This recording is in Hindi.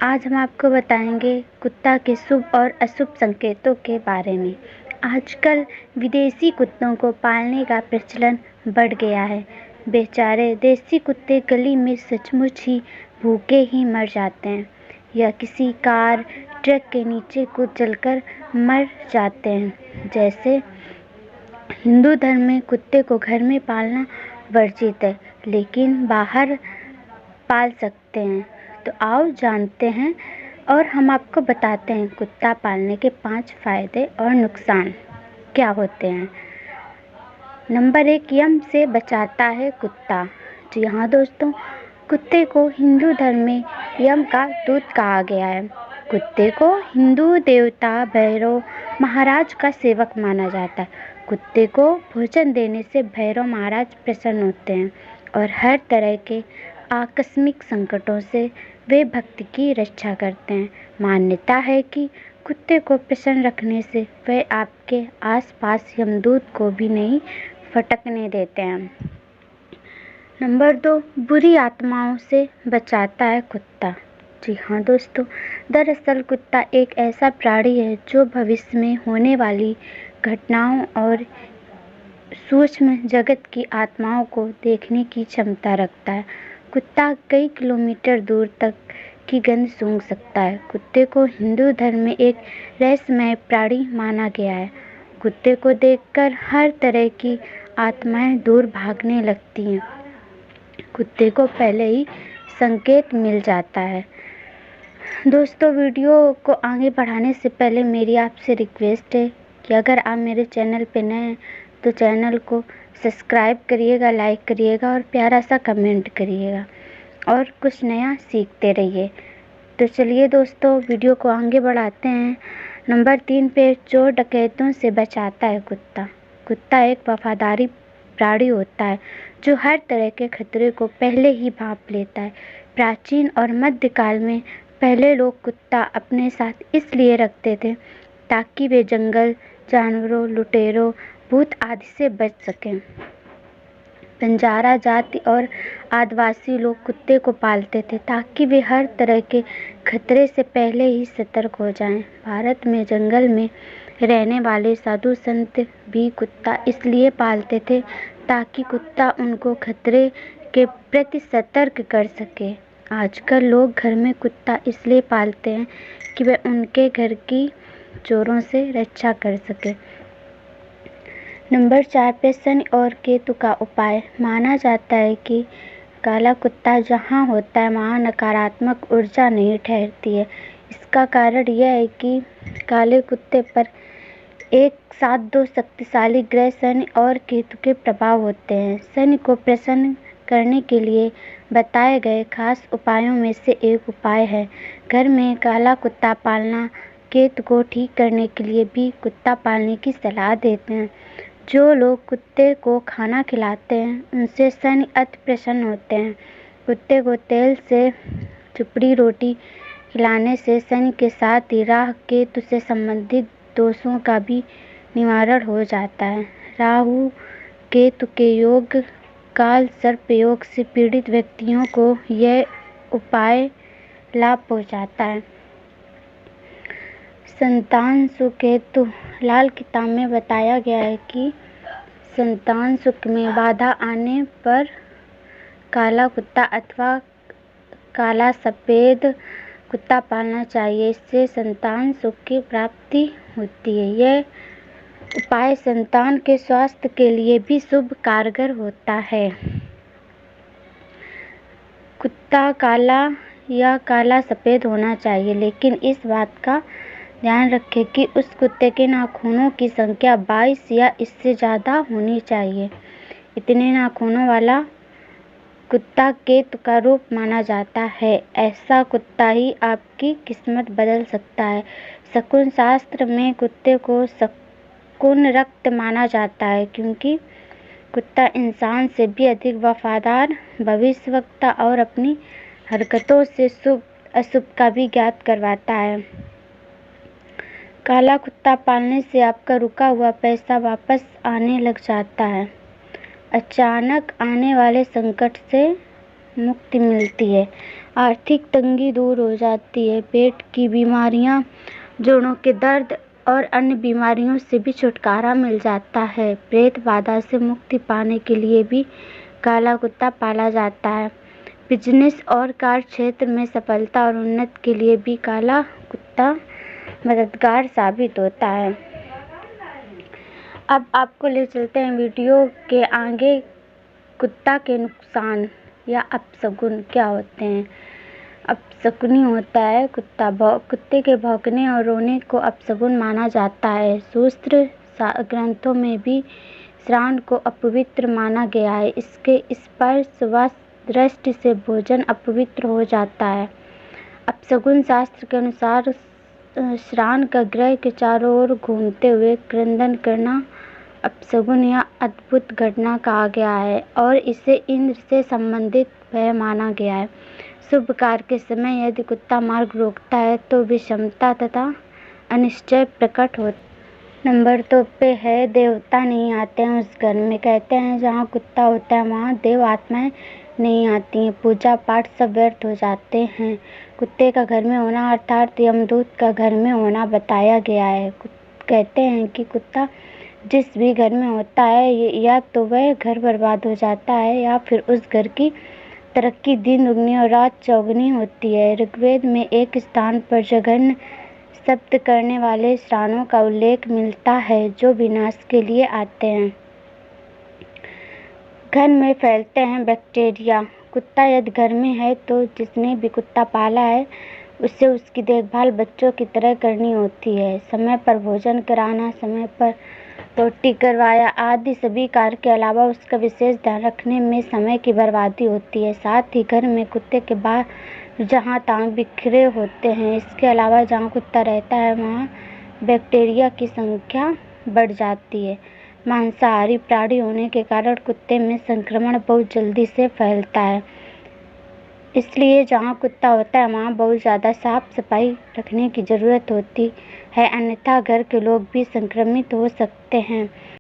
आज हम आपको बताएंगे कुत्ता के शुभ और अशुभ संकेतों के बारे में। आजकल विदेशी कुत्तों को पालने का प्रचलन बढ़ गया है। बेचारे देसी कुत्ते गली में सचमुच ही भूखे ही मर जाते हैं या किसी कार ट्रक के नीचे कुचलकर मर जाते हैं। जैसे हिंदू धर्म में कुत्ते को घर में पालना वर्जित है, लेकिन बाहर पाल सकते हैं। तो आओ जानते हैं और हम आपको बताते हैं कुत्ता पालने के 5 फायदे और नुकसान क्या होते हैं। नंबर 1, यम से बचाता है कुत्ता। जी हाँ दोस्तों, कुत्ते को हिंदू धर्म में यम का दूत कहा गया है। कुत्ते को हिंदू देवता भैरव महाराज का सेवक माना जाता है। कुत्ते को भोजन देने से भैरव महाराज प्रसन्न होते हैं और हर तरह के आकस्मिक संकटों से वे भक्त की रक्षा करते हैं। मान्यता है कि कुत्ते को प्रसन्न रखने से वे आपके आसपास यमदूत को भी नहीं फटकने देते हैं। नंबर 2, बुरी आत्माओं से बचाता है कुत्ता। जी हाँ दोस्तों, दरअसल कुत्ता एक ऐसा प्राणी है जो भविष्य में होने वाली घटनाओं और सूक्ष्म जगत की आत्माओं को देखने की क्षमता रखता है। कुत्ता कई किलोमीटर दूर तक की गंध सूंघ सकता है। कुत्ते को हिंदू धर्म में एक रहस्यमय प्राणी माना गया है। कुत्ते को देखकर हर तरह की आत्माएं दूर भागने लगती हैं। कुत्ते को पहले ही संकेत मिल जाता है। दोस्तों, वीडियो को आगे बढ़ाने से पहले मेरी आपसे रिक्वेस्ट है कि अगर आप मेरे चैनल पे नए हैं तो चैनल को सब्सक्राइब करिएगा, लाइक करिएगा और प्यारा सा कमेंट करिएगा और कुछ नया सीखते रहिए। तो चलिए दोस्तों, वीडियो को आगे बढ़ाते हैं। नंबर 3 पे, चोर डकैतों से बचाता है कुत्ता। कुत्ता एक वफादारी प्राणी होता है जो हर तरह के खतरे को पहले ही भांप लेता है। प्राचीन और मध्यकाल में पहले लोग कुत्ता अपने साथ इसलिए रखते थे ताकि वे जंगल जानवरों, लुटेरों, भूत आदि से बच सकें। बंजारा जाति और आदिवासी लोग कुत्ते को पालते थे ताकि वे हर तरह के खतरे से पहले ही सतर्क हो जाएं। भारत में जंगल में रहने वाले साधु संत भी कुत्ता इसलिए पालते थे ताकि कुत्ता उनको खतरे के प्रति सतर्क कर सके। आजकल लोग घर में कुत्ता इसलिए पालते हैं कि वे उनके घर की चोरों से रक्षा कर सके। नंबर 4 पे, शनि और केतु का उपाय। माना जाता है कि काला कुत्ता जहाँ होता है वहाँ नकारात्मक ऊर्जा नहीं ठहरती है। इसका कारण यह है कि काले कुत्ते पर एक साथ 2 शक्तिशाली ग्रह शनि और केतु के प्रभाव होते हैं। शनि को प्रसन्न करने के लिए बताए गए खास उपायों में से एक उपाय है घर में काला कुत्ता पालना। केतु को ठीक करने के लिए भी कुत्ता पालने की सलाह देते हैं। जो लोग कुत्ते को खाना खिलाते हैं उनसे शनि अति प्रसन्न होते हैं। कुत्ते को तेल से चुपड़ी रोटी खिलाने से शनि के साथ ही राहु केतु से संबंधित दोषों का भी निवारण हो जाता है। राहु केतु के योग, काल सर्प योग से पीड़ित व्यक्तियों को यह उपाय लाभ पहुंचाता है। संतान सुख हेतु, लाल किताब में बताया गया है कि संतान सुख में बाधा आने पर काला कुत्ता अथवा काला सफ़ेद कुत्ता पालना चाहिए। इससे संतान सुख की प्राप्ति होती है। यह उपाय संतान के स्वास्थ्य के लिए भी शुभ कारगर होता है। कुत्ता काला या काला सफ़ेद होना चाहिए, लेकिन इस बात का ध्यान रखें कि उस कुत्ते के नाखूनों की संख्या 22 या इससे ज़्यादा होनी चाहिए। इतने नाखूनों वाला कुत्ता केतु का रूप माना जाता है। ऐसा कुत्ता ही आपकी किस्मत बदल सकता है। शकुन शास्त्र में कुत्ते को शकुन रक्त माना जाता है क्योंकि कुत्ता इंसान से भी अधिक वफादार, भविष्यवक्ता और अपनी हरकतों से शुभ अशुभ का भी ज्ञात करवाता है। काला कुत्ता पालने से आपका रुका हुआ पैसा वापस आने लग जाता है। अचानक आने वाले संकट से मुक्ति मिलती है। आर्थिक तंगी दूर हो जाती है, पेट की बीमारियां, जोड़ों के दर्द और अन्य बीमारियों से भी छुटकारा मिल जाता है। प्रेत बाधा से मुक्ति पाने के लिए भी काला कुत्ता पाला जाता है। बिजनेस और कार्य क्षेत्र में सफलता और उन्नति के लिए भी काला कुत्ता मददगार साबित होता है। अब आपको ले चलते हैं वीडियो के आगे। कुत्ता के नुकसान या अपशगुन क्या होते हैं। अपशकुनी होता है कुत्ते के भौंकने और रोने को अपशगुन माना जाता है। शास्त्र ग्रंथों में भी श्राद्ध को अपवित्र माना गया है। इसके स्पर्श व दृष्टि से भोजन अपवित्र हो जाता है। अपशगुन शास्त्र के अनुसार श्राद्ध का ग्रह के चारों ओर घूमते हुए क्रंदन करना अपशगुन या अद्भुत घटना कहा गया है और इसे इंद्र से संबंधित भय माना गया है। शुभ कार्य के समय यदि कुत्ता मार्ग रोकता है तो विषमता तथा अनिश्चय प्रकट होता है। नंबर 2 पे है देवता नहीं आते हैं उस घर में। कहते हैं जहाँ कुत्ता होता है वहाँ देव आत्माएं नहीं आती हैं, पूजा पाठ सब व्यर्थ हो जाते हैं। कुत्ते का घर में होना अर्थात यमदूत का घर में होना बताया गया है। कहते हैं कि कुत्ता जिस भी घर में होता है या तो वह घर बर्बाद हो जाता है या फिर उस घर की तरक्की दिन दुगनी और रात चौगुनी होती है। ऋग्वेद में एक स्थान पर जघन्य शब्द करने वाले श्रानों का उल्लेख मिलता है जो विनाश के लिए आते हैं। घर में फैलते हैं बैक्टीरिया। कुत्ता यदि घर में है तो जिसने भी कुत्ता पाला है उससे उसकी देखभाल बच्चों की तरह करनी होती है। समय पर भोजन कराना, समय पर रोटी करवाया आदि सभी कार्य के अलावा उसका विशेष ध्यान रखने में समय की बर्बादी होती है। साथ ही घर में कुत्ते के बाल जहाँ तहाँ बिखरे होते हैं। इसके अलावा जहाँ कुत्ता रहता है वहाँ बैक्टीरिया की संख्या बढ़ जाती है। मांसाहारी प्राणी होने के कारण कुत्ते में संक्रमण बहुत जल्दी से फैलता है, इसलिए जहाँ कुत्ता होता है वहाँ बहुत ज़्यादा साफ सफाई रखने की ज़रूरत होती है, अन्यथा घर के लोग भी संक्रमित हो सकते हैं।